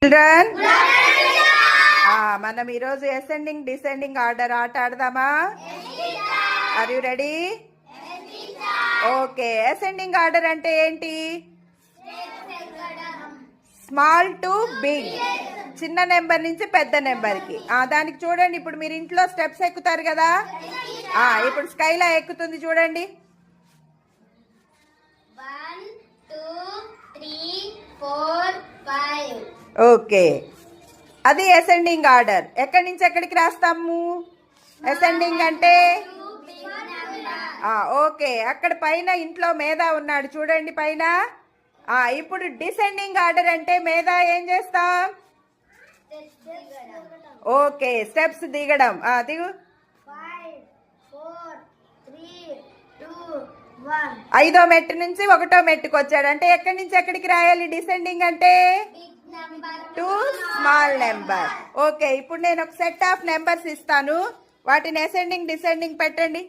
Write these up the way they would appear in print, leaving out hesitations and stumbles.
Children మనం ఈరోజు ascending descending order ఆట ఆడదామా? Are you ready? Okay. Ascending order అంటే ఏంటి? స్మాల్ టు బిగ్, చిన్న నెంబర్ నుంచి పెద్ద నెంబర్కి. దానికి చూడండి, ఇప్పుడు మీరు ఇంట్లో స్టెప్స్ ఎక్కుతారు కదా, ఇప్పుడు స్కైలా ఎక్కుతుంది చూడండి. 1 2 3 4 5. ఓకే, అది అసెండింగ్ ఆర్డర్. ఎక్కడి నుంచి ఎక్కడికి రాస్తాము? అసెండింగ్ అంటే ఓకే, అక్కడ పైన ఇంట్లో మేధా ఉన్నాడు చూడండి పైన. ఇప్పుడు డిసెండింగ్ ఆర్డర్ అంటే మేధా ఏం చేస్తాం? ఓకే, స్టెప్స్ దిగడం. దిగు. 5 4 3 2 1. 5వ మెట్టు నుంచి 1వ మెట్టుకు వచ్చాడు అంటే ఎక్కడి నుంచి ఎక్కడికి రాయాలి? డిసెండింగ్ అంటే టు స్మాల్ నెంబర్. ఓకే, ఇప్పుడు నేను ఒక సెట్ ఆఫ్ నెంబర్స్ ఇస్తాను, వాటిని అసెండింగ్ డిసెండింగ్ పెట్టండి.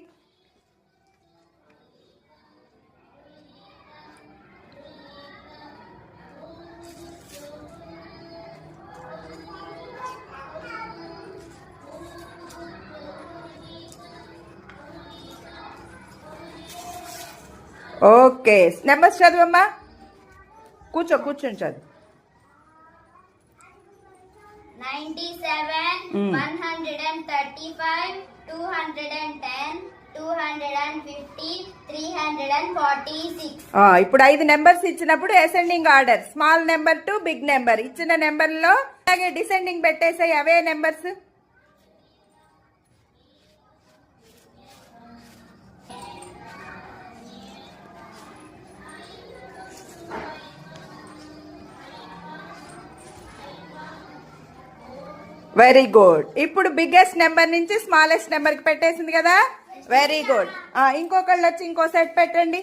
ఓకే, నెంబర్స్ చదువమ్మా. కూర్చొని చదువు. 97 135 210 250 346. ఇప్పుడు 5 నెంబర్స్ ఇచ్చినప్పుడు ascending order, small number to big number. ఇచ్చిన నెంబర్ లో అలాగే డిసెండింగ్ పెట్టేసాయి. అవే నెంబర్స్. Very good. ఇప్పుడు బిగ్గెస్ట్ నెంబర్ నుంచి స్మాలెస్ట్ నెంబర్కి పెట్టేసింది కదా, వెరీ గుడ్. ఇంకొకళ్ళు వచ్చి ఇంకో సెట్ పెట్టండి.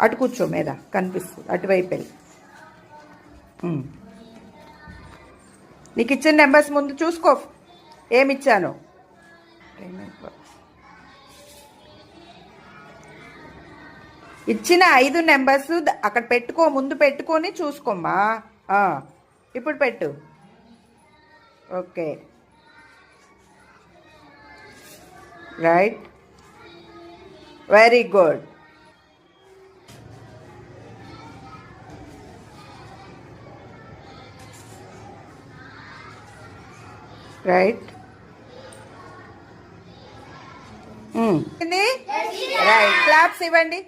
అటు కూర్చో మీద కనిపిస్తుంది, అటువైపు వెళ్ళి. నీకు ఇచ్చిన నెంబర్స్ ముందు చూసుకో ఏమిచ్చాను. ఇచ్చిన 5 నెంబర్స్ అక్కడ పెట్టుకో, ముందు పెట్టుకొని చూసుకోమ్మా. ఇప్పుడు పెట్టు. Okay, right, very good. Right, right. Claps ఇవ్వండి.